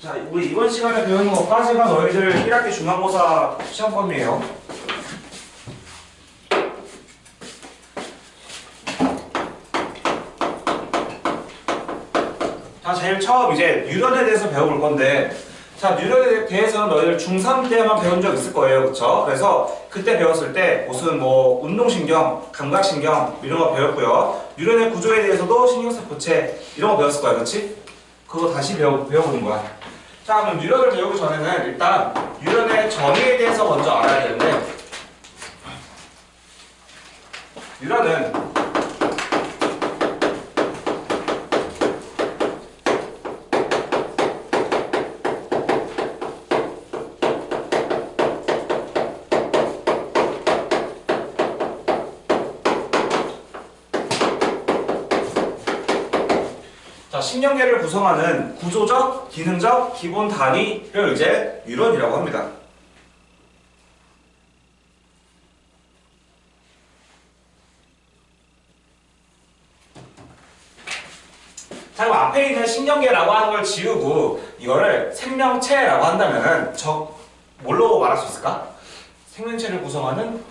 자, 우리 이번 시간에 배우는 것까지가 너희들 1학기 중간고사 시험범위에요. 자, 제일 처음 이제 뉴런에 대해서 배워볼 건데, 자, 뉴런에 대해서는 너희들 중3 때만 배운 적 있을 거예요. 그쵸? 그래서 그때 배웠을 때 무슨 뭐 운동신경, 감각신경 이런 거 배웠고요. 뉴런의 구조에 대해서도 신경세포체 이런 거 배웠을 거야. 그치? 그거 다시 배워보는 거야. 자, 그럼 뉴런을 배우기 전에는 일단 뉴런의 정의에 대해서 먼저 알아야 되는데, 뉴런은 신경계를 구성하는 구조적, 기능적, 기본 단위를 이제 뉴런이라고 합니다. 자, 그럼 앞에 있는 신경계라고 하는 걸 지우고 이거를 생명체라고 한다면은 뭘로 말할 수 있을까? 생명체를 구성하는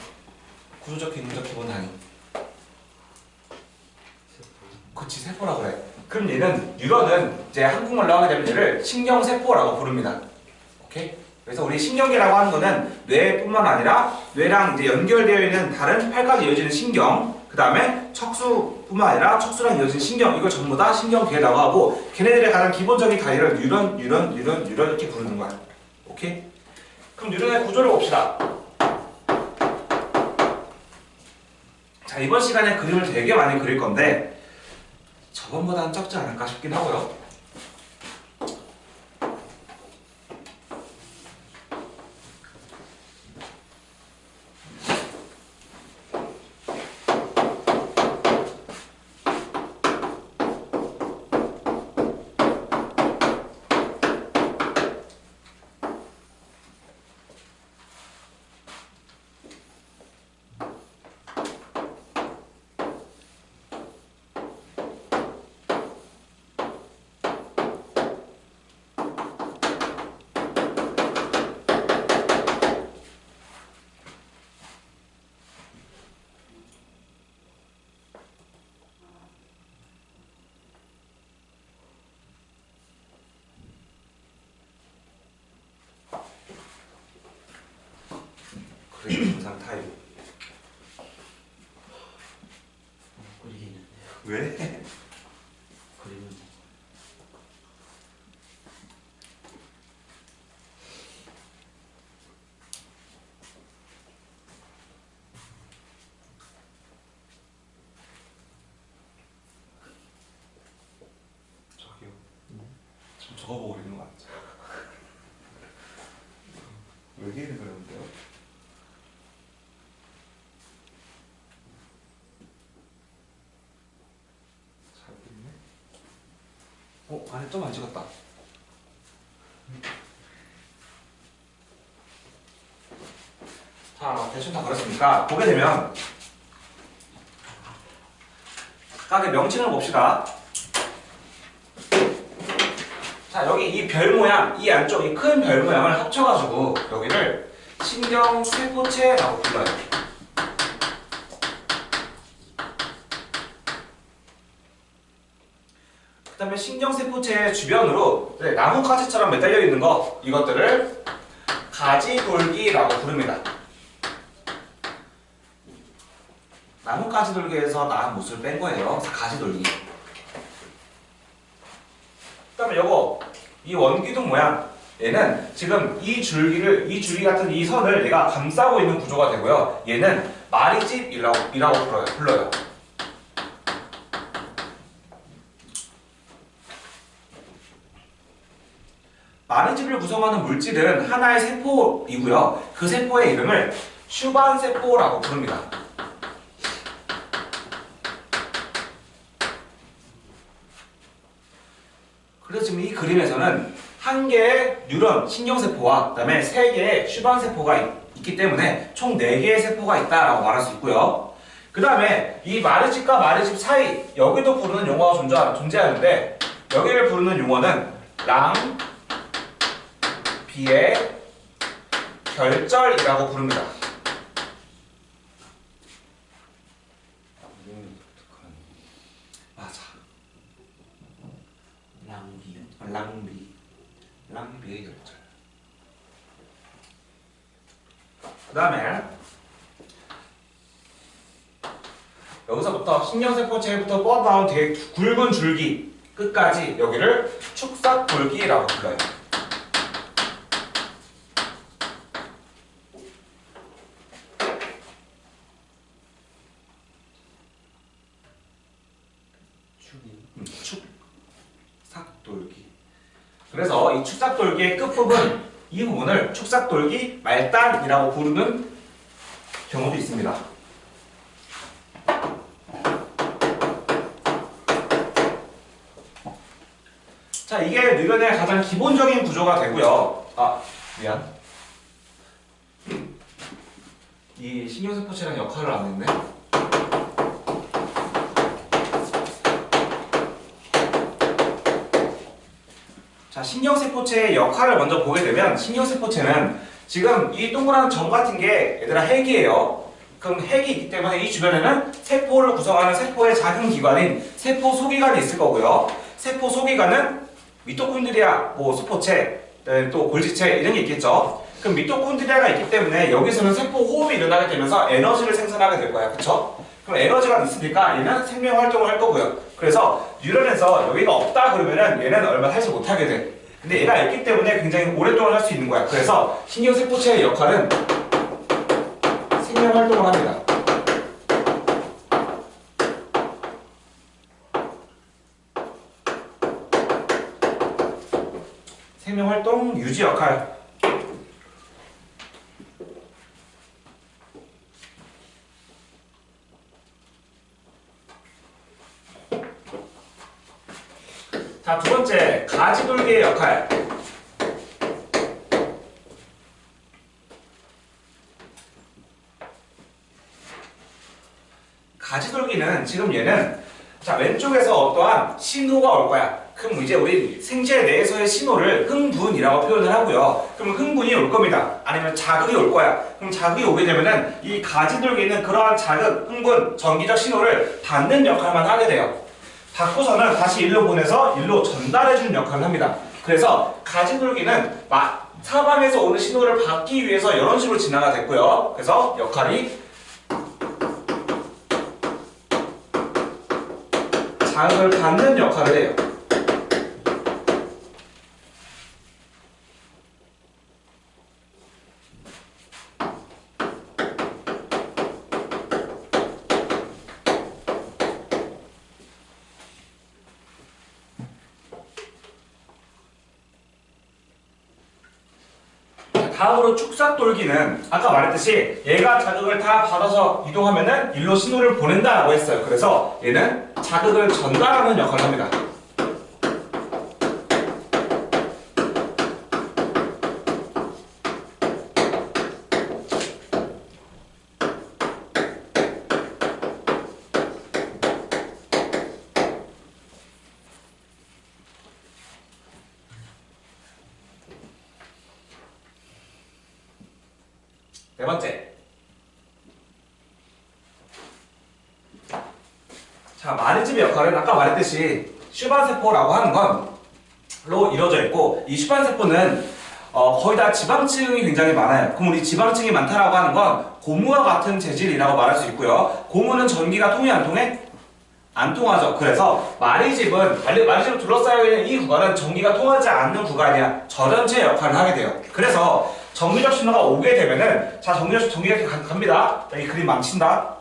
구조적, 기능적, 기본 단위. 그치, 세포라고 그래. 그럼 얘는 뉴런은 이제 한국말로 하게 되면 얘를 신경세포라고 부릅니다. 오케이? 그래서 우리 신경계라고 하는 거는 뇌뿐만 아니라 뇌랑 이제 연결되어 있는 다른 팔까지 이어지는 신경, 그 다음에 척수뿐만 아니라 척수랑 이어지는 신경, 이걸 전부 다 신경계라고 하고, 걔네들의 가장 기본적인 단위를 뉴런 이렇게 부르는 거야. 오케이? 그럼 뉴런의 구조를 봅시다. 자, 이번 시간에 그림을 되게 많이 그릴 건데 저번보다는 적지 않을까 싶긴 하고요. 그림 영상 타입. 그리겠는데요. 왜? 그림은 저기요. 좀 적어보고 있는 거 맞죠? 외계인을 그렸는데요? 잘 그리네? 안에 좀 안 찍었다. 자, 대충 다 그렸으니까 보게 되면 각각의 명칭을 봅시다. 자, 여기 이 별 모양, 이 안쪽 이 큰 별 모양을 합쳐가지고 여기를 신경세포체라고 불러요. 그 다음에 신경세포체 주변으로 나뭇가지처럼 매달려 있는 거, 이것들을 가지돌기라고 부릅니다. 나뭇가지돌기에서 나온 못을 뺀 거예요. 가지돌기. 그 다음에 요거, 이 원기둥 모양, 얘는 지금 이 줄기 같은 이 선을 얘가 감싸고 있는 구조가 되고요. 얘는 마리집이라고 불러요. 마리집을 구성하는 물질은 하나의 세포이고요. 그 세포의 이름을 슈반세포라고 부릅니다. 그래서 지금 이 그림에서는 한 개의 뉴런, 신경세포와 그 다음에 세 개의 슈반세포가 있기 때문에 총 4개의 세포가 있다라고 말할 수 있고요. 그 다음에 이 마르집과 마르집 사이, 여기도 부르는 용어가 존재하는데 여기를 부르는 용어는 비의 결절이라고 부릅니다. 맞아. 랑비요. 랑비의 결절. 그 다음에 여기서부터 신경세포체부터 뻗어나온 되게 굵은 줄기 끝까지 여기를 축삭돌기라고 불러요. 축삭돌기. 그래서 이 축삭돌기의 끝부분, 이 부분을 축삭돌기 말단이라고 부르는 경우도 있습니다. 자, 이게 뇌변의 가장 기본적인 구조가 되고요. 아, 미안. 이 신경세포체랑 역할을 안 했네. 자, 신경세포체의 역할을 먼저 보게 되면 신경세포체는 지금 이 동그란 점 같은 게 얘들아 핵이에요. 그럼 핵이 있기 때문에 이 주변에는 세포를 구성하는 세포의 작은 기관인 세포 소기관이 있을 거고요. 세포 소기관은 미토콘드리아, 스포체, 또 골지체 이런 게 있겠죠. 그럼 미토콘드리아가 있기 때문에 여기서는 세포 호흡이 일어나게 되면서 에너지를 생산하게 될 거야. 그쵸? 그럼 에너지가 있으니까 얘는 생명 활동을 할 거고요. 그래서 뉴런에서 여기가 없다 그러면은 얘는 얼마 하지 못하게 돼. 근데 얘가 있기 때문에 굉장히 오랫동안 할 수 있는 거야. 그래서 신경세포체의 역할은 생명 활동을 합니다. 생명활동 유지 역할. 자, 두 번째, 가지돌기의 역할. 가지돌기는 지금 얘는 자, 왼쪽에서 어떠한 신호가 올 거야. 그럼 이제 우리 생체 내에서의 신호를 흥분이라고 표현을 하고요. 그럼 흥분이 올 겁니다. 아니면 자극이 올 거야. 그럼 자극이 오게 되면은 이 가지돌기는 그러한 자극, 흥분, 전기적 신호를 받는 역할만 하게 돼요. 받고서는 다시 일로 보내서 일로 전달해주는 역할을 합니다. 그래서 가지돌기는 사방에서 오는 신호를 받기 위해서 이런 식으로 진화가 됐고요. 그래서 역할이 자극을 받는 역할을 해요. 다음으로 축삭돌기는 아까 말했듯이 얘가 자극을 다 받아서 이동하면은 일로 신호를 보낸다라고 했어요. 그래서 얘는 자극을 전달하는 역할을 합니다. 네 번째. 자, 마리즘의 역할은 아까 말했듯이 슈반세포라고 하는 건로 이루어져 있고, 이 슈반세포는 거의 다 지방층이 굉장히 많아요. 그럼 우리 지방층이 많다라고 하는 건 고무와 같은 재질이라고 말할 수 있고요. 고무는 전기가 통해 안 통해? 안 통하죠. 그래서 마리즘을 둘러싸여 있는 이 구간은 전기가 통하지 않는 구간이야. 전원체 역할을 하게 돼요. 그래서 전기적 신호가 오게 되면은 전기가 이렇게 갑니다. 이 그림 망친다.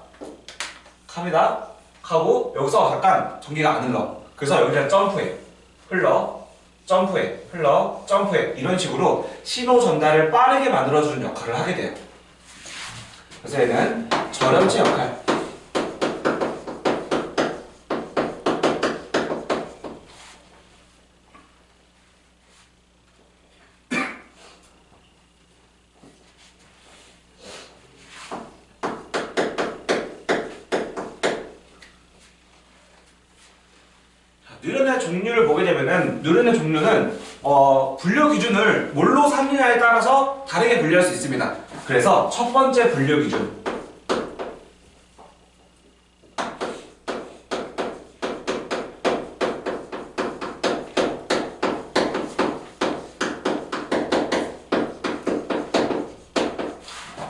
갑니다. 하고 여기서 약간 전기가 안 흘러. 그래서 여기다 점프해. 흘러. 점프해. 흘러. 점프해. 이런 식으로 신호 전달을 빠르게 만들어주는 역할을 하게 돼요. 그래서 얘는 전원체 역할. 종류를 보게 되면은 누르는 종류는 분류 기준을 뭘로 삼느냐에 따라서 다르게 분류할 수 있습니다. 그래서 첫 번째 분류 기준.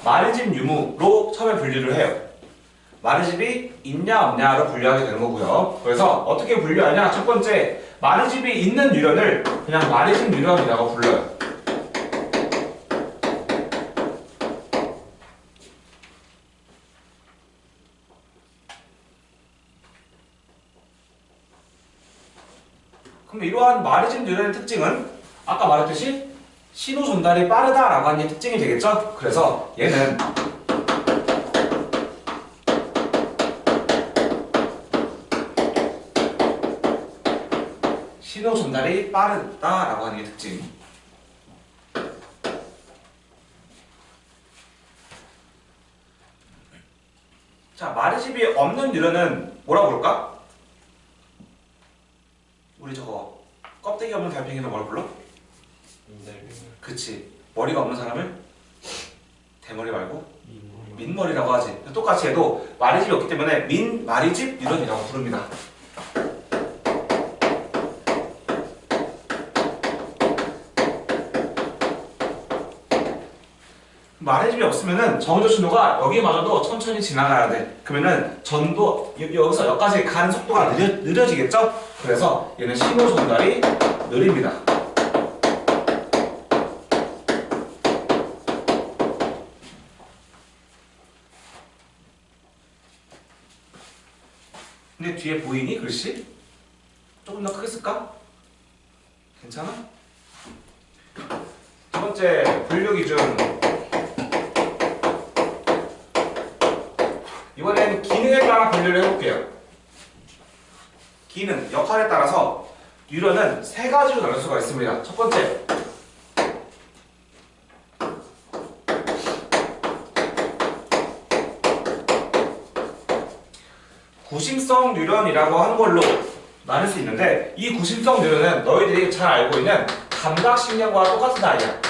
마리집 유무로 처음에 분류를 해요. 마리집이 있냐 없냐로 분류하게 되는 거고요. 그래서 어떻게 분류하냐? 첫 번째, 마리집이 있는 유련을 그냥 마리집 유련이라고 불러요. 그럼 이러한 마리집 유련의 특징은 아까 말했듯이 신호 전달이 빠르다라고 하는 게 특징이 되겠죠? 그래서 얘는 신호 전달이 빠르다라고 하는 게 특징. 자, 마리집이 없는 유련은 뭐라고 부를까? 우리 저거 껍데기 없는 달팽이는 뭐라고 불러? 그치. 머리가 없는 사람을 대머리 말고 민머리라고 하지. 똑같이 해도 마리집이 없기 때문에 민마리집 유련이라고 부릅니다. 마리집이 없으면은 정조 신호가 여기마저도 천천히 지나가야 돼. 그러면은 전도 여기서 여기까지 가는 속도가 느려지겠죠? 그래서 얘는 신호 전달이 느립니다. 근데 뒤에 보이니? 글씨? 조금 더 크게 쓸까? 괜찮아? 두 번째 분류 기준. 이번엔 기능에 따라 분류를 해볼게요. 기능, 역할에 따라서 유련은 세 가지로 나눌 수가 있습니다. 첫 번째, 구심성 유련이라고 하는 걸로 나눌 수 있는데, 이 구심성 유련은 너희들이 잘 알고 있는 감각신경과 똑같은 아이야.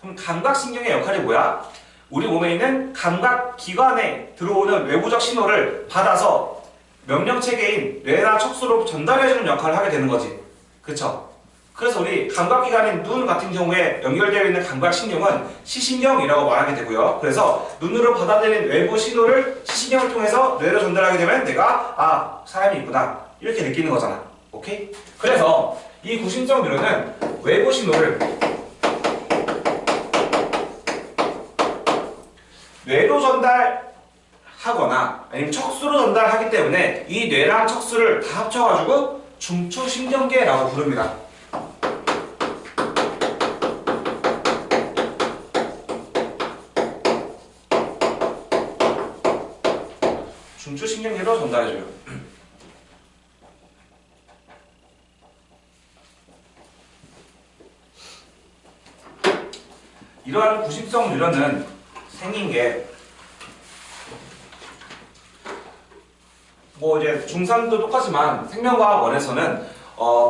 그럼 감각신경의 역할이 뭐야? 우리 몸에 있는 감각기관에 들어오는 외부적 신호를 받아서 명령체계인 뇌나 척수로 전달해주는 역할을 하게 되는 거지. 그쵸? 그래서 우리 감각기관인 눈 같은 경우에 연결되어 있는 감각신경은 시신경이라고 말하게 되고요. 그래서 눈으로 받아들인 외부 신호를 시신경을 통해서 뇌로 전달하게 되면 내가 사람이 있구나 이렇게 느끼는 거잖아. 오케이? 그래서 이 구심성 뇌로는 외부 신호를 뇌로 전달하거나 아니면 척수로 전달하기 때문에 이 뇌랑 척수를 다 합쳐가지고 중추신경계라고 부릅니다. 중추신경계로 전달해줘요. 이러한 구심성 유련은 생긴 게 뭐 이제 중3도 똑같지만 생명과학 원에서는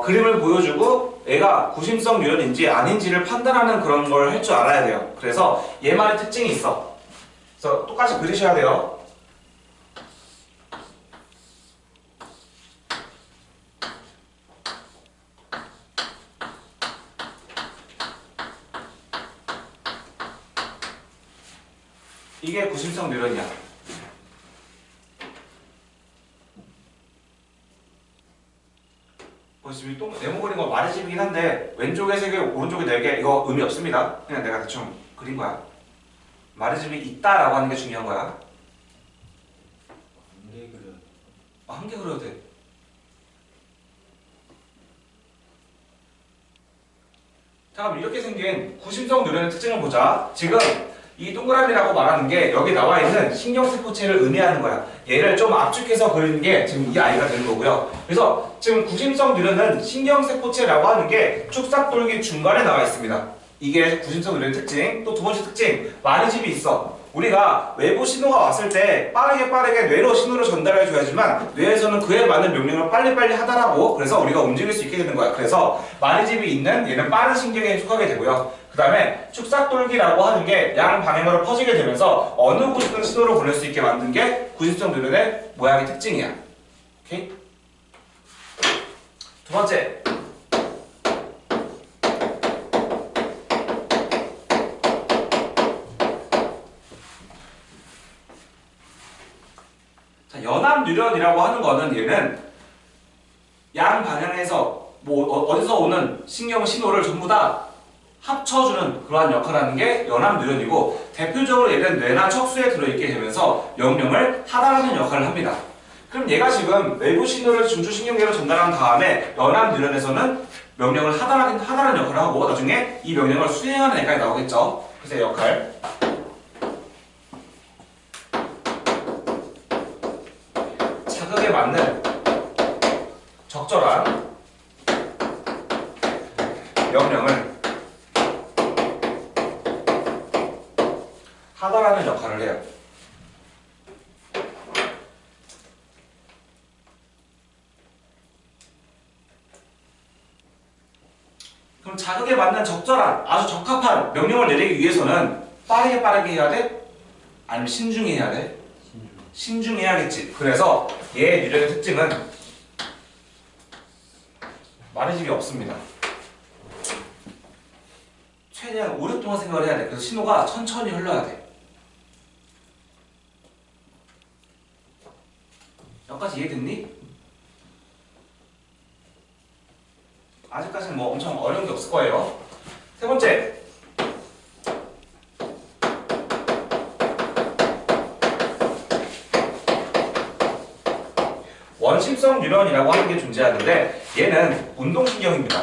그림을 보여주고 얘가 구심성 유련인지 아닌지를 판단하는 그런 걸 할 줄 알아야 돼요. 그래서 얘만의 특징이 있어. 그래서 똑같이 그리셔야 돼요. 이게 구심성 유련이야. 지금 또 네모 그린 거 마리집이긴 한데 왼쪽에 3개, 오른쪽에 4개 이거 의미 없습니다. 그냥 내가 대충 그린 거야. 마리집이 있다라고 하는 게 중요한 거야. 한 개 그려. 한 개 그려도 돼. 자, 그럼 이렇게 생긴 구심성 유련의 특징을 보자. 지금 이 동그라미라고 말하는 게 여기 나와 있는 신경세포체를 의미하는 거야. 얘를 좀 압축해서 그리는 게 지금 이 아이가 되는 거고요. 그래서 지금 구심성 유련은 신경세포체라고 하는 게 축삭돌기 중간에 나와 있습니다. 이게 구심성 유련의 특징. 또 두 번째 특징, 마리집이 있어. 우리가 외부 신호가 왔을 때 빠르게 뇌로 신호를 전달해 줘야지만 뇌에서는 그에 맞는 명령을 빨리빨리 하달하고 그래서 우리가 움직일 수 있게 되는 거야. 그래서 마리집이 있는 얘는 빠른 신경에 속하게 되고요. 그 다음에 축삭돌기라고 하는 게 양방향으로 퍼지게 되면서 어느 곳이든 신호를 보낼 수 있게 만든 게 구심성 뉴런의 모양의 특징이야. 오케이? 두 번째. 자, 연합 뉴런이라고 하는 거는 얘는 양 방향에서 어디서 오는 신경 신호를 전부 다 합쳐주는 그러한 역할을 하는 게 연합 뉴런이고 대표적으로 얘는 뇌나 척수에 들어있게 되면서 명령을 하달하는 역할을 합니다. 그럼 얘가 지금 외부 신호를 중추신경계로 전달한 다음에 연합 뉴런에서는 명령을 하달하는 역할을 하고 나중에 이 명령을 수행하는 애가 나오겠죠. 그래서 역할 자극에 맞는 적절한 명령을 하달하는 역할을 해요. 그럼 자극에 맞는 적절한 아주 적합한 명령을 내리기 위해서는 빠르게 해야 돼? 아니면 신중히 해야 돼? 신중히 해야겠지. 그래서 얘 뉴런의 특징은 마리집이 없습니다. 최대한 오랫동안 생각을 해야 돼. 그래서 신호가 천천히 흘러야 돼. 여기까지 이해됐니? 아직까지는 뭐 엄청 어려운 게 없을 거예요. 세 번째. 원심성 뉴런이라고 하는 게 존재하는데 얘는 운동신경입니다.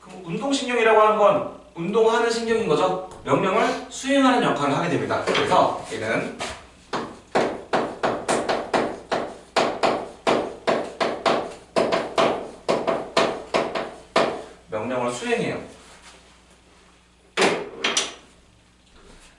그럼 운동신경이라고 하는 건 운동하는 신경인 거죠. 명령을 수행하는 역할을 하게 됩니다. 그래서 얘는 명령을 수행해요.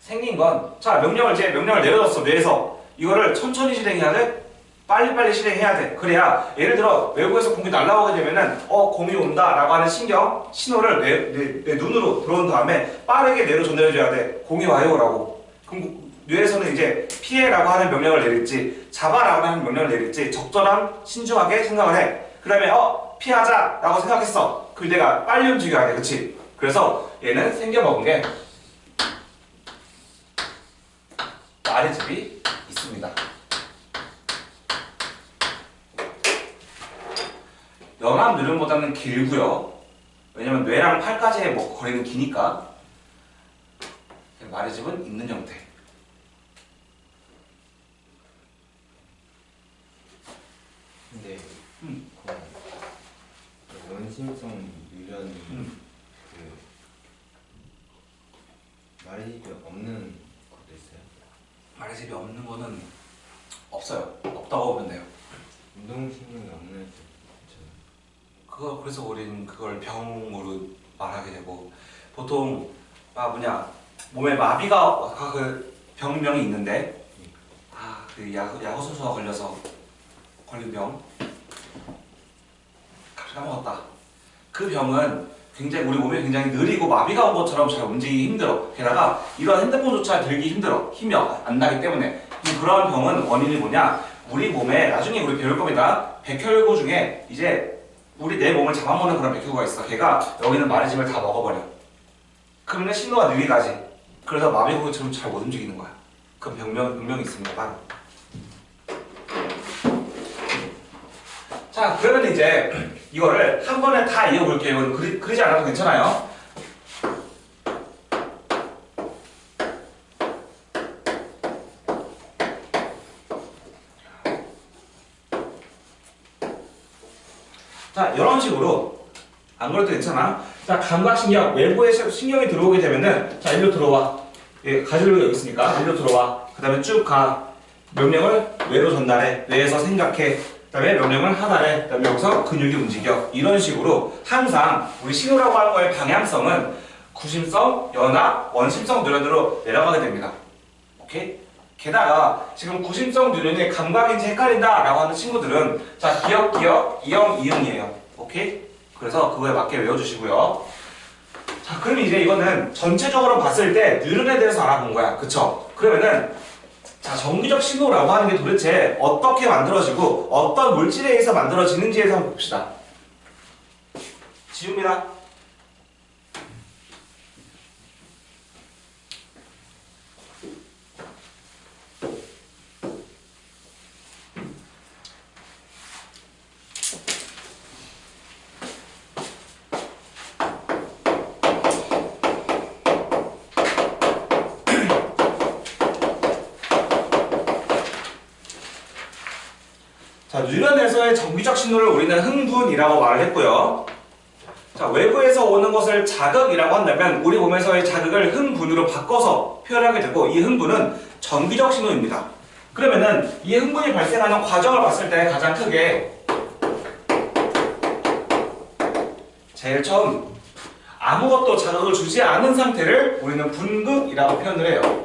생긴 건, 자, 명령을 내려줬어, 뇌에서. 이거를 천천히 실행해야 돼? 빨리빨리 실행해야 돼. 그래야, 예를 들어, 외부에서 공이 날아오게 되면은, 공이 온다, 라고 하는 신호를 내 눈으로 들어온 다음에 빠르게 뇌로 전달해줘야 돼. 공이 와요, 라고. 그럼 뇌에서는 이제 피해라고 하는 명령을 내릴지, 잡아라고 하는 명령을 내릴지, 적절한, 신중하게 생각을 해. 그 다음에, 피하자, 라고 생각했어. 그 내가 빨리 움직여야 돼, 그치? 그래서 얘는 생겨먹은 게, 마리집이 있습니다. 연합 뉴런보다는 길고요. 왜냐면 뇌랑 팔까지의 거리는 기니까. 마리집은 있는 형태. 근데 그 원심성 뉴런이 그 마리집이 없는 것도 있어요? 마리집이 없는 거는 없어요. 없다고 보면 돼요. 운동신경이 없는 그래서 우린 그걸 병으로 말하게 되고 보통 몸에 마비가 그 병명이 있는데 그 야구 선수가 걸려서 걸린 병 갑자기 까먹었다. 그 병은 굉장히 우리 몸에 굉장히 느리고 마비가 온 것처럼 잘 움직이기 힘들어. 게다가 이런 핸드폰조차 들기 힘들어. 힘이 안 나기 때문에. 그런 병은 원인이 뭐냐? 우리 몸에 나중에 우리 배울 겁니다. 백혈구 중에 이제 내 몸을 잡아먹는 그런 백혈구가 있어. 걔가 여기는 마리집을 다 먹어버려. 그러면 신호가 느리게 가지. 그래서 마비구처럼 잘 못 움직이는 거야. 그 병명이 있습니다. 바로. 자, 그러면 이제 이거를 한 번에 다 이어볼게요. 이건 그러지 않아도 괜찮아요. 자, 이런 식으로 안 그래도 괜찮아. 자, 감각신경, 외부에 신경이 들어오게 되면은 자, 일로 들어와. 가지로 여기 있으니까 일로 들어와. 그 다음에 쭉 가. 명령을 뇌로 전달해. 뇌에서 생각해. 그다음에 명령을 하달해. 그다음에 여기서 근육이 움직여. 이런 식으로 항상 우리 신호라고 하는 거의 방향성은 구심성, 연합, 원심성 뉴런으로 내려가게 됩니다. 오케이? 게다가 지금 구심성 뉴런이 감각인지 헷갈린다라고 하는 친구들은 자 기억, 이형, 이응이에요. 오케이? 그래서 그거에 맞게 외워주시고요. 자, 그럼 이제 이거는 전체적으로 봤을 때 뉴런에 대해서 알아본 거야. 그쵸? 그러면은 자, 정기적 신호라고 하는 게 도대체 어떻게 만들어지고 어떤 물질에 의해서 만들어지는지에 대해서 한번 봅시다. 지웁니다. 자, 뉴런에서의 정기적 신호를 우리는 흥분이라고 말을 했고요. 자, 외부에서 오는 것을 자극이라고 한다면 우리 몸에서의 자극을 흥분으로 바꿔서 표현하게 되고 이 흥분은 정기적 신호입니다. 그러면은 이 흥분이 발생하는 과정을 봤을 때 가장 크게 제일 처음 아무것도 자극을 주지 않은 상태를 우리는 분극이라고 표현을 해요.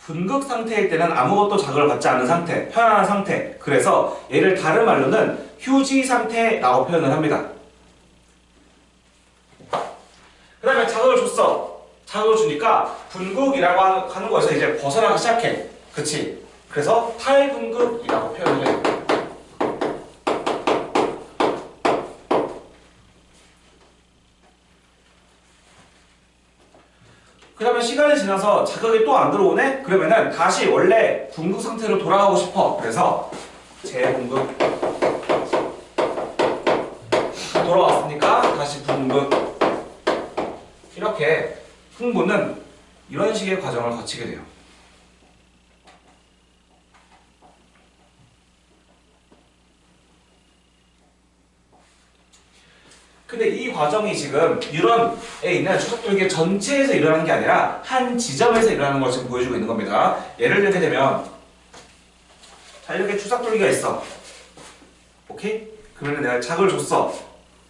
분극 상태일 때는 아무것도 자극을 받지 않는 상태, 편안한 상태. 그래서 얘를 다른 말로는 휴지 상태라고 표현을 합니다. 그 다음에 자극을 줬어. 자극을 주니까 분극이라고 하는 거에서 이제 벗어나기 시작해. 그치? 그래서 탈분극이라고 표현을 해요. 그 다음에 시간이 지나서 자극이 또 안 들어오네? 그러면은 다시 원래 분극 상태로 돌아가고 싶어. 그래서 재분극. 돌아왔으니까 다시 분극. 이렇게 흥분은 이런 식의 과정을 거치게 돼요. 근데 이 과정이 지금 뉴런에 있는 추적돌기 전체에서 일어나는 게 아니라 한 지점에서 일어나는 걸 지금 보여주고 있는 겁니다. 예를 들게 되면 자, 이렇게 추적돌기가 있어. 오케이? 그러면 내가 자극을 줬어.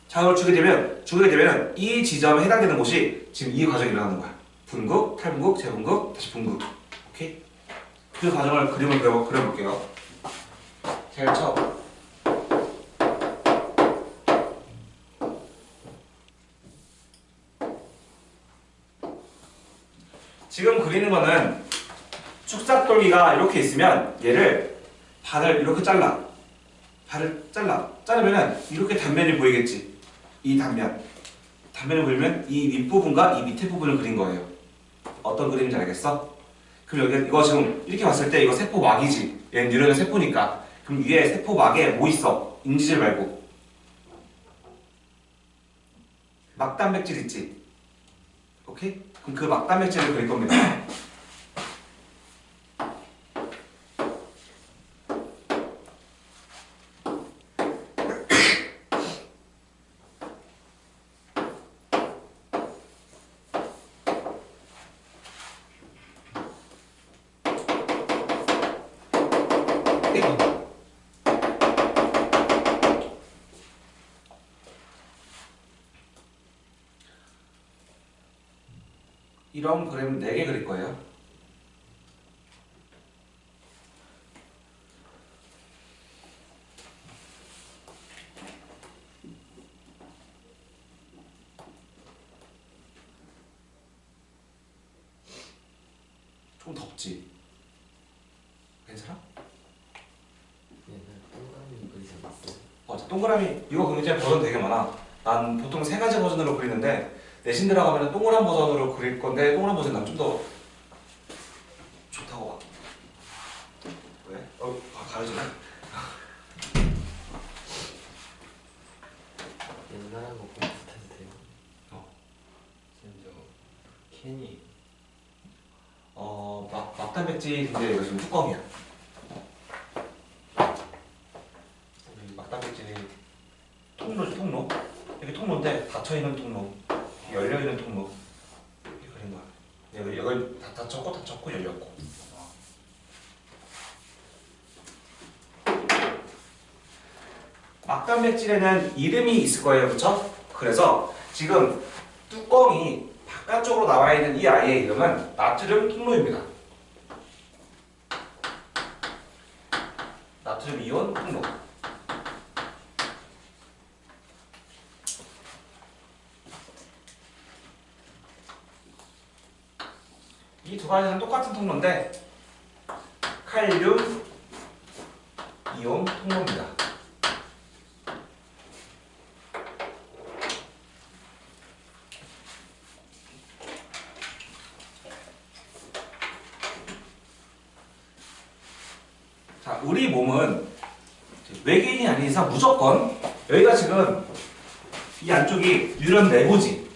자극을 주게 되면 이 지점에 해당되는 곳이 지금 이 과정이 일어나는 거야. 분극, 탈분극, 재분극, 다시 분극. 오케이? 그 과정을 그림을 그려볼게요. 제일 처음. 지금 그리는 거는 축삭돌기가 이렇게 있으면 얘를 반을 이렇게 잘라. 자르면은 이렇게 단면이 보이겠지. 이 단면을 그리면 이 윗부분과 이 밑에 부분을 그린 거예요. 어떤 그림인지 알겠어? 그럼 여기 이거 지금 이렇게 봤을 때 이거 세포막이지. 얘는 뉴런의 세포니까. 그럼 위에 세포막에 뭐 있어? 인지질 말고 막단백질 있지. 오케이? 그럼 그 막단백질을 그릴 겁니다. 이런 그림 4개 그릴 거예요. 좀 덥지? 괜찮아? 옛날 동그라미 그리셨어요. 맞아, 동그라미 이거 굉장히 버전 되게 많아. 난 보통 3가지 버전으로 그리는데 내신 들어가면 동그란 버전으로 그릴 건데 동그란 버전 난 좀 더 좋다고 봐. 왜? 가려지네? 옛날하고 비슷해도 돼요. 심지어 캔이 막단백질인데 이거 지금 뚜껑이야. 우리 막단백질이 통로지, 통로. 이게 통로인데 닫혀있는 통로, 열려있는 통로. 이렇게 그린 거야. 여기 다 쳤고 열렸고. 막단백질에는 이름이 있을 거예요, 그렇죠? 그래서 지금 뚜껑이 바깥쪽으로 나와 있는 이 아이의 이름은 나트륨 통로입니다. 나트륨 이온 통로. 이 두 가지는 똑같은 통로인데 칼륨 이온 통로입니다. 자, 우리 몸은 외계인이 아닌 이상 무조건 여기가 지금 이 안쪽이 뉴런 내부지,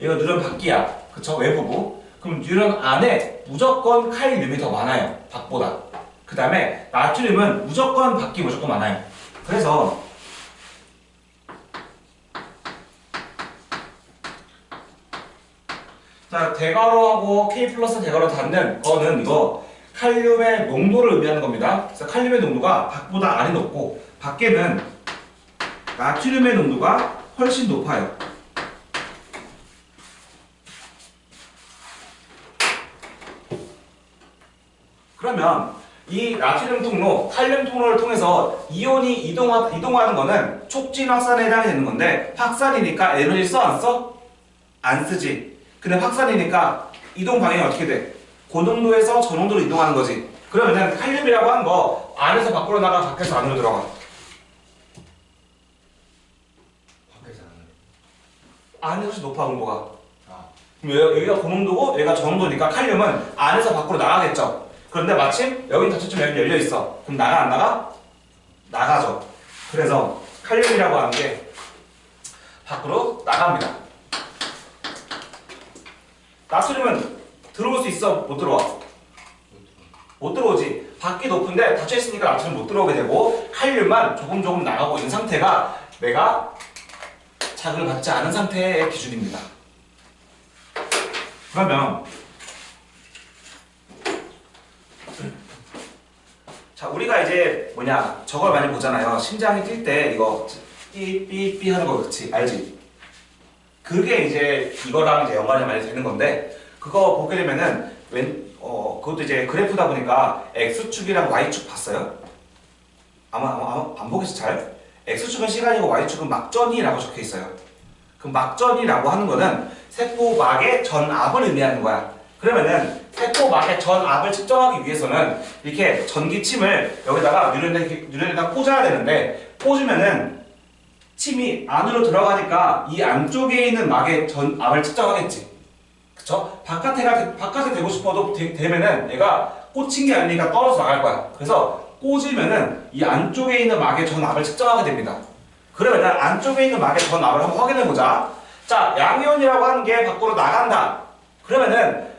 여기가 뉴런 밖이야, 그쵸? 외부고. 그럼 뉴런 안에 무조건 칼륨이 더 많아요, 밖보다. 그 다음에 나트륨은 무조건 밖이 무조건 많아요. 그래서 자, 대괄호하고 K 플러스 대괄호 닫는 거는 이거 칼륨의 농도를 의미하는 겁니다. 그래서 칼륨의 농도가 밖보다 안이 높고 밖에는 나트륨의 농도가 훨씬 높아요. 그러면 이 나트륨 통로, 칼륨 통로를 통해서 이온이 이동하는 거는 촉진 확산에 해당이 되는 건데 확산이니까 에너지 써 안 써? 안 쓰지. 근데 확산이니까 이동 방향이 어떻게 돼? 고농도에서 저농도로 이동하는 거지. 그러면은 칼륨이라고 하는 거 안에서 밖으로 나가 밖에서 안으로 들어가. 밖에서 안으로. 안이 훨씬 높아 농도가. 아, 그럼 여기가 고농도고 여기가 저농도니까 칼륨은 안에서 밖으로 나가겠죠. 그런데 마침 여긴 닫혀좀 열려 있어. 그럼 나가 안 나가? 나가죠. 그래서 칼륨이라고 하는 게 밖으로 나갑니다. 나트륨은 들어올 수 있어? 못 들어와? 못 들어오지. 밖이 높은데 닫혀 있으니까 나트륨 못 들어오게 되고 칼륨만 조금 나가고 있는 상태가 내가 자극을 받지 않은 상태의 기준입니다. 그러면 자, 우리가 이제 저걸 많이 보잖아요. 심장이 뛸 때 이거 삐삐삐 하는 거 그렇지? 알지? 그게 이제 이거랑 이제 연관이 많이 되는 건데 그거 보게 되면은 그것도 이제 그래프다 보니까 X축이랑 Y축 봤어요? 아마 안 보겠어 잘? X축은 시간이고 Y축은 막전이라고 적혀 있어요. 그 막전이라고 하는 거는 세포막의 전압을 의미하는 거야. 그러면은 세포막의 전압을 측정하기 위해서는 이렇게 전기침을 여기다가 뉴런에다 꽂아야 되는데 꽂으면은 침이 안으로 들어가니까 이 안쪽에 있는 막의 전압을 측정하겠지. 그쵸? 바깥에 되고 싶어도 되면은 얘가 꽂힌 게 아니니까 떨어져 나갈 거야. 그래서 꽂으면은 이 안쪽에 있는 막의 전압을 측정하게 됩니다. 그러면 안쪽에 있는 막의 전압을 한번 확인해 보자. 자, 양이온이라고 하는 게 밖으로 나간다. 그러면은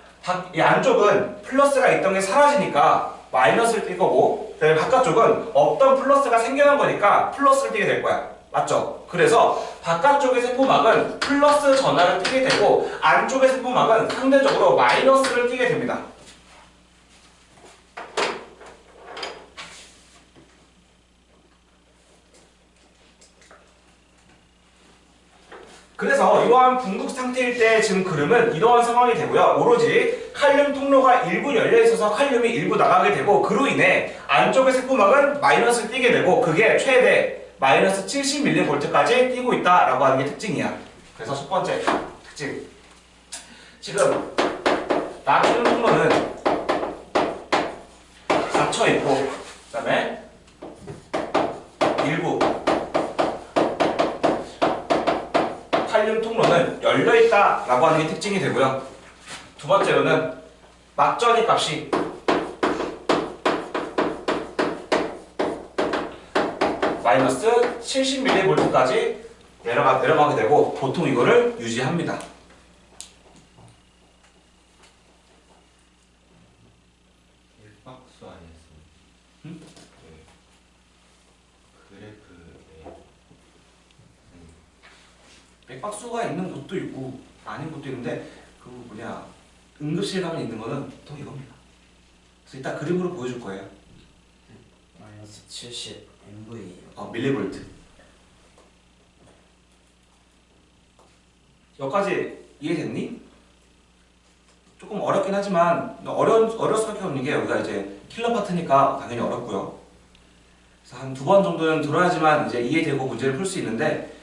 이 안쪽은 플러스가 있던 게 사라지니까 마이너스를 띌 거고, 그다음에 바깥쪽은 없던 플러스가 생겨난 거니까 플러스를 띠게 될 거야. 맞죠? 그래서 바깥쪽의 세포막은 플러스 전압을 띠게 되고 안쪽의 세포막은 상대적으로 마이너스를 띠게 됩니다. 그래서 이러한 궁극 상태일 때 지금 그림은 이러한 상황이 되고요. 오로지 칼륨 통로가 일부 열려 있어서 칼륨이 일부 나가게 되고 그로 인해 안쪽의 세포막은 마이너스를 띠게 되고 그게 최대 마이너스 70mV까지 띄고 있다라고 하는 게 특징이야. 그래서 첫 번째 특징. 지금 나트륨 통로는 닫혀 있고, 그 다음에 일부 칼륨 통로는 열려 있다라고 하는 게 특징이 되고요. 두 번째로는 막전이 값이 마이너스 70mV까지 내려가게 되고 보통 이거를 유지합니다. 일박수 아니었어요? 응? 그래프에 맥박수가 있는 곳도 있고 아닌 곳도 있는데 응급실 가면 있는 거는 또 이겁니다. 그래서 이따 그림으로 보여줄 거예요. 마이너스 70 MV예요. 밀리볼트. 여기까지 이해됐니? 조금 어렵긴 하지만 어려울 수밖에 없는 게 여기가 이제 킬러 파트니까 당연히 어렵고요. 그래서 한 2번 정도는 들어야지만 이제 이해되고 문제를 풀 수 있는데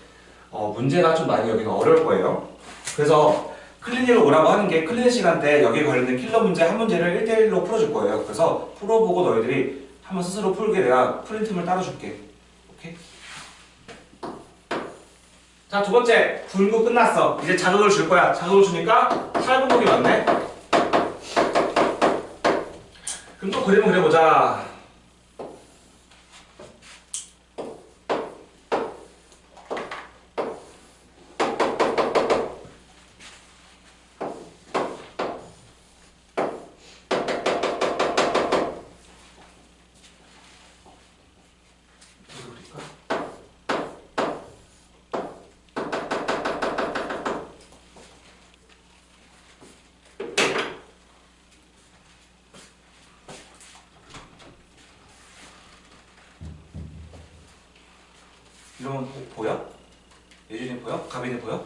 문제가 좀 많이 여기는 어려울 거예요. 그래서 클리닉을 오라고 하는 게 클리닉 시간 때 여기에 관련된 킬러 문제 한 문제를 1대1로 풀어줄 거예요. 그래서 풀어보고 너희들이 한번 스스로 풀게 내가 프린트물 따라줄게. 오케이? 자, 2번째 분구 끝났어. 이제 자극을 줄 거야. 자극을 주니까 탈분목이 맞네. 그럼 또 그림을 그려보자. 이러면 보여? 예준이 보여? 가빈이 보여?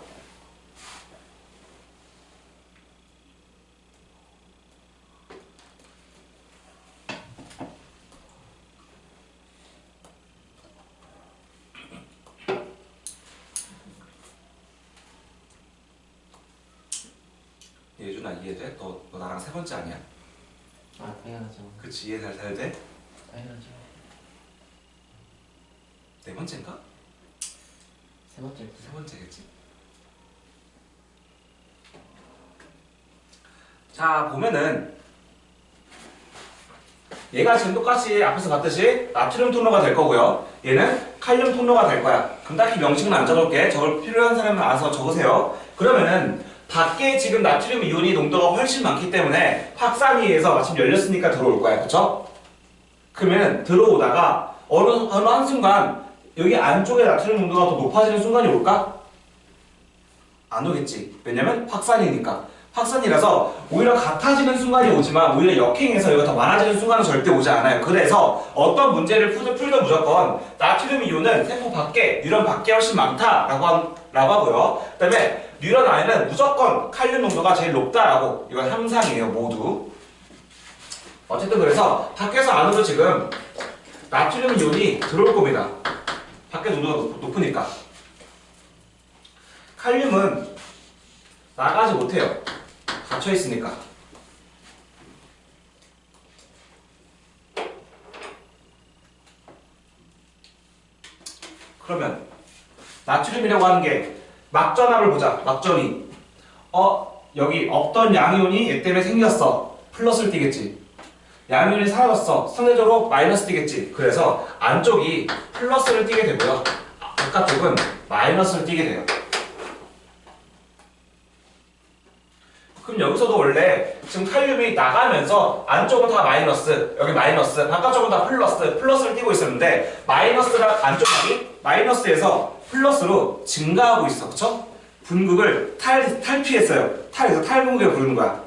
예준아 이해돼? 너 나랑 3번째 아니야? 아 당연하죠. 그치 이해 잘 돼? 당연하죠. 4번째인가? 세 번째 3번째겠지? 자 보면은 얘가 지금 똑같이 앞에서 봤듯이 나트륨 통로가 될 거고요. 얘는 칼륨 통로가 될 거야. 그럼 딱히 명칭은 안 적을게. 적을 필요한 사람은 알아서 적으세요. 그러면은 밖에 지금 나트륨 이온이 농도가 훨씬 많기 때문에 확산위에서 마침 열렸으니까 들어올 거야. 그쵸? 그러면 들어오다가 어느 한순간 여기 안쪽에 나트륨 농도가 더 높아지는 순간이 올까? 안 오겠지. 왜냐면 확산이니까. 확산이라서 오히려 같아지는 순간이 오지만 오히려 역행해서 여기가 더 많아지는 순간은 절대 오지 않아요. 그래서 어떤 문제를 풀도 무조건 나트륨 이온은 세포 밖에, 뉴런 밖에 훨씬 많다라고 하고요. 그 다음에 뉴런 안에는 무조건 칼륨 농도가 제일 높다라고. 이건 함상이에요, 모두. 어쨌든 그래서 밖에서 안으로 지금 나트륨 이온이 들어올 겁니다. 밖에 농도가 높으니까. 칼륨은 나가지 못해요. 닫혀 있으니까. 그러면 나트륨이라고 하는 게 막전압을 보자. 막전이. 여기 없던 양이온이 얘 때문에 생겼어. 플러스를 띄겠지. 양이온이 사라졌어. 상대적으로 마이너스 띄겠지. 그래서 안쪽이 플러스를 띄게 되고요. 바깥쪽은 마이너스를 띄게 돼요. 그럼 여기서도 원래 지금 칼륨이 나가면서 안쪽은 다 마이너스, 여기 마이너스, 바깥쪽은 다 플러스를 띄고 있었는데 마이너스랑 안쪽이 마이너스에서 플러스로 증가하고 있어. 그쵸? 분극을 탈피했어요. 탈분극을 부르는 거야.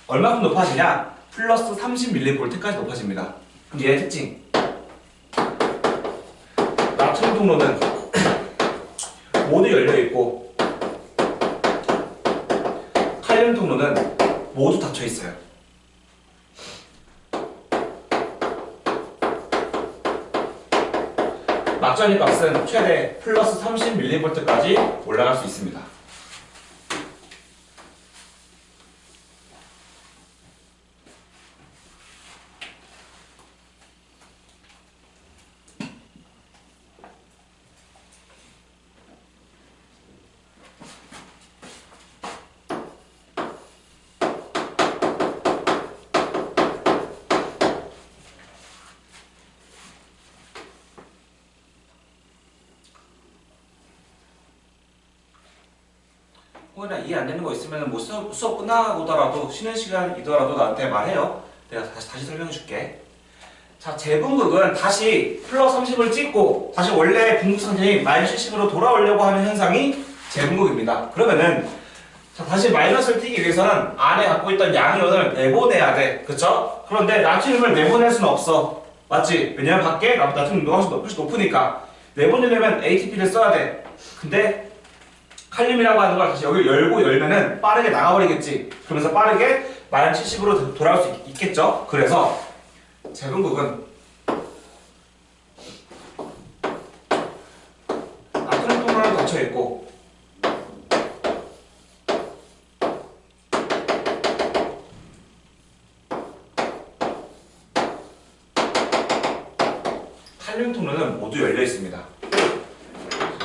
얼마큼 높아지냐? 플러스 30mV까지 높아집니다. 그럼 얘의 특징. 나트륨 통로는 모두 열려있고 칼륨 통로는 모두 닫혀 있어요. 막전이 값은 최대 플러스 30mV까지 올라갈 수 있습니다. 혹여나 이해 안 되는 거 있으면 뭐 수업 끝나고더라도 쉬는 시간이더라도 나한테 말해요. 내가 다시 설명해 줄게. 자, 재분극은 다시 플러스 30을 찍고 다시 원래 분극 상태인 마이너스 70으로 돌아오려고 하는 현상이 재분극입니다. 그러면은 자, 다시 마이너스를 띄기 위해서는 안에 갖고 있던 양이온을 내보내야 돼. 그쵸? 그런데 나트륨을 내보낼 수는 없어. 맞지? 왜냐면 밖에 나트륨 농도가 훨씬 높으니까. 내보내려면 ATP를 써야 돼. 근데 칼륨이라고 하는 걸 다시 여기 열고 열면은 빠르게 나가버리겠지. 그러면서 빠르게 마이너스 70으로 돌아올 수 있겠죠? 그래서 제분국은 나트륨 통로로 닫혀있고 칼륨 통로는 모두 열려 있습니다.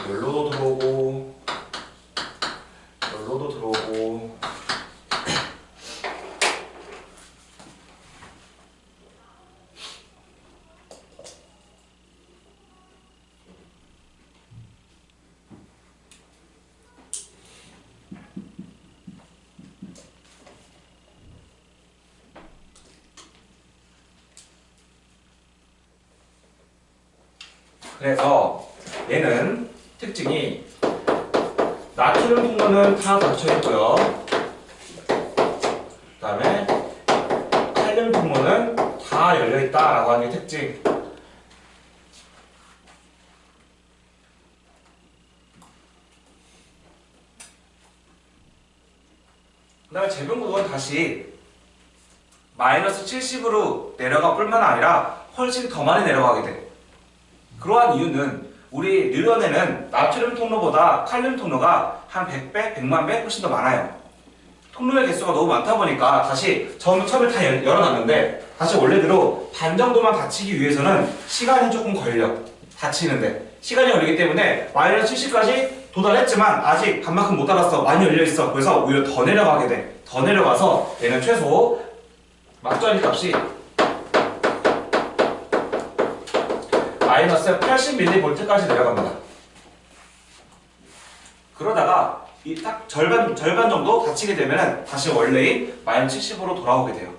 열로도 들어오고, 열로도 들어오고. 그래서 얘는 특징이 나트륨 통로는 다 닫혀 있고요. 그 다음에 칼륨 통로는 다 열려 있다라고 하는 게 특징. 그 다음에 제분국은 다시 마이너스 70으로 내려갈 뿐만 아니라 훨씬 더 많이 내려가게 돼. 그러한 이유는 우리 뉴런에는 나트륨 통로보다 칼륨 통로가 한 100배, 100만 배 훨씬 더 많아요. 통로의 개수가 너무 많다 보니까 다시 처음에 다 열어놨는데 다시 원래대로 반 정도만 닫히기 위해서는 시간이 조금 걸려. 닫히는데 시간이 걸리기 때문에 마이너스 70까지 도달했지만 아직 반만큼 못 닫았어. 많이 열려있어. 그래서 오히려 더 내려가게 돼. 더 내려가서 얘는 최소 막전이 값이 마이너스 80mV까지 내려갑니다. 그러다가 이 딱 절반 정도 닫히게 되면 다시 원래인 마이너스 70으로 돌아오게 돼요.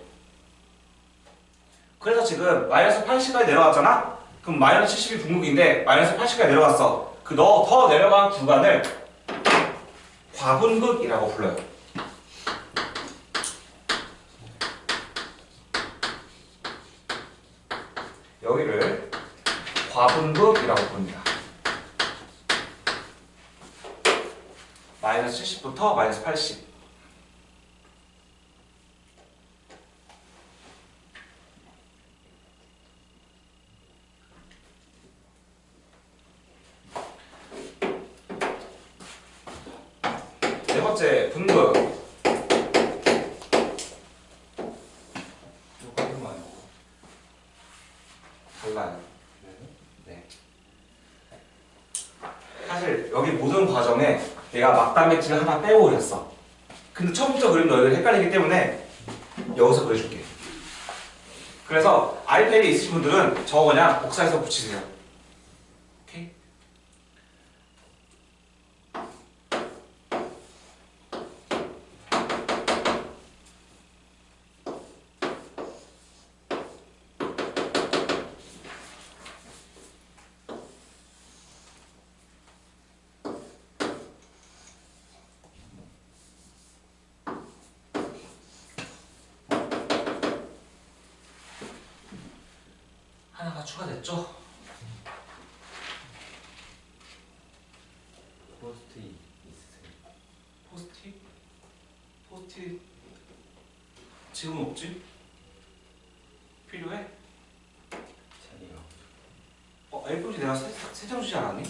그래서 지금 마이너스 80까지 내려갔잖아? 그럼 마이너스 70이 분극인데 마이너스 80까지 내려갔어. 그 더 내려간 구간을 과분극이라고 불러요. 여기를 과분극이라고 부릅니다. 마이너스 70부터 마이너스 80. 네 번째, 분극. 달라요. 네. 사실 여기 모든 과정에 내가 막단백질을 하나 빼고 그렸어. 근데 처음부터 그림 너희들 헷갈리기 때문에 여기서 그려줄게. 그래서 아이패드에 있으신 분들은 저거 그냥 복사해서 붙이세요. 오케이? 하나가 추가됐죠? 포스트잇 있으세요? 포스트잇? 포스트잇 지금 없지? 필요해? 자리가 A4지 내가 세 장 주지 않았니?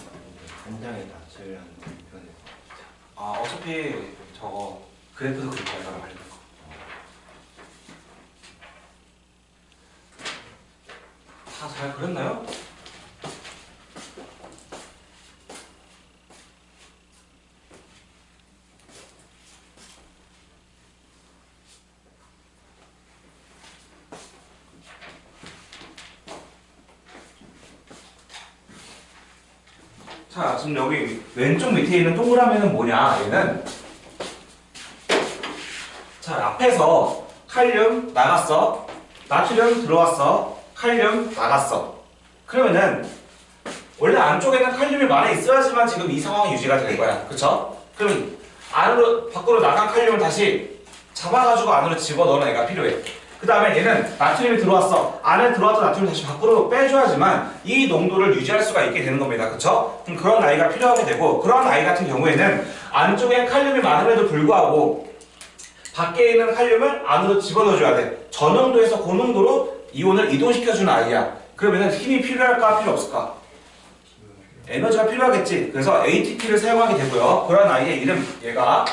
한 장에 다 처리하는 편에서 아 어차피 저거 그래프도 그렇게 알잖아 말고. 다 잘 그렸나요? 자, 지금 여기 왼쪽 밑에 있는 동그라미는 뭐냐? 얘는 자, 앞에서 칼륨 나갔어. 나트륨 들어왔어. 칼륨 나갔어. 그러면은 원래 안쪽에는 칼륨이 많이 있어야지만 지금 이 상황이 유지가 될 거야. 그쵸? 그럼 안으로 밖으로 나간 칼륨을 다시 잡아가지고 안으로 집어넣는 애가 필요해. 그 다음에 얘는 나트륨이 들어왔어. 안에 들어왔던 나트륨을 다시 밖으로 빼줘야지만 이 농도를 유지할 수가 있게 되는 겁니다. 그쵸? 그럼 그런 아이가 필요하게 되고, 그런 아이 같은 경우에는 안쪽에 칼륨이 많음에도 불구하고 밖에 있는 칼륨을 안으로 집어넣어줘야 돼. 저농도에서 고농도로 이온을 이동시켜주는 아이야. 그러면은 힘이 필요할까 필요 없을까? 에너지가 필요하겠지. 그래서 ATP를 사용하게 되고요. 그런 아이의 이름, 얘가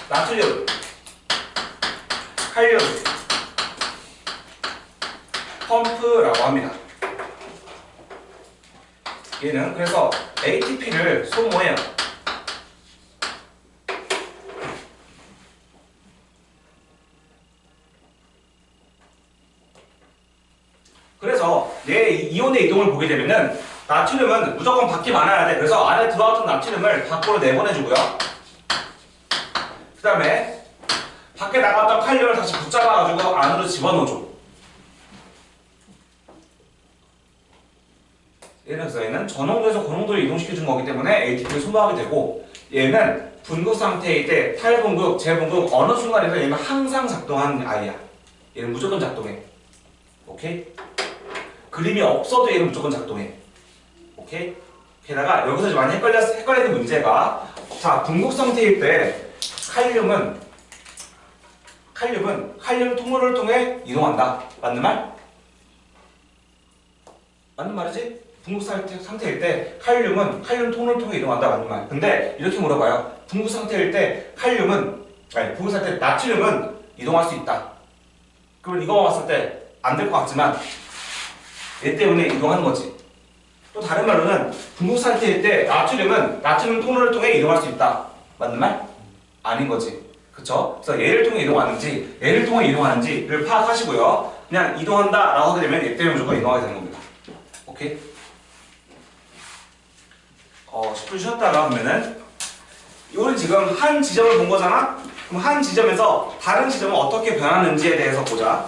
나트륨, 칼륨, 펌프라고 합니다. 얘는 그래서 ATP를 소모해요. 그래서 얘 이온의 이동을 보게 되면은 나트륨은 무조건 밖에 많아야 돼. 그래서 안에 들어왔던 나트륨을 밖으로 내보내주고요. 그 다음에 밖에 나갔던 칼륨을 다시 붙잡아가지고 안으로 집어넣어줘. 예를 들어서 얘는 저농도에서 고농도를 이동시켜준 거기 때문에 ATP를 소모하게 되고, 얘는 분극 상태일 때 탈분극, 재분극 어느 순간에서 얘는 항상 작동하는 아이야. 얘는 무조건 작동해. 오케이? 그림이 없어도 얘는 무조건 작동해. 오케이? 게다가 여기서 많이 헷갈리는 문제가, 자, 분극 상태일 때 칼륨은 칼륨 통로를 통해 이동한다. 맞는 말? 맞는 말이지? 분극 상태일 때 칼륨은 칼륨 통로를 통해 이동한다. 맞는 말. 근데 이렇게 물어봐요. 분극 상태일 때 분극 상태 나트륨은 이동할 수 있다. 그러면 이거 봤을 때 안 될 것 같지만 얘 때문에 이동하는 거지. 또 다른 말로는 분극 상태일 때 나트륨 통로를 통해 이동할 수 있다. 맞는 말? 아닌 거지. 그쵸? 그래서 얘를 통해 이동하는지 얘를 통해 이동하는지를 파악하시고요. 그냥 이동한다 라고 하게 되면 얘 때문에 무조건 이동하게 되는 겁니다. 오케이? 10분 쉬었다가 하면은 우리 지금 한 지점을 본 거잖아? 그럼 한 지점에서 다른 지점은 어떻게 변하는지에 대해서 보자.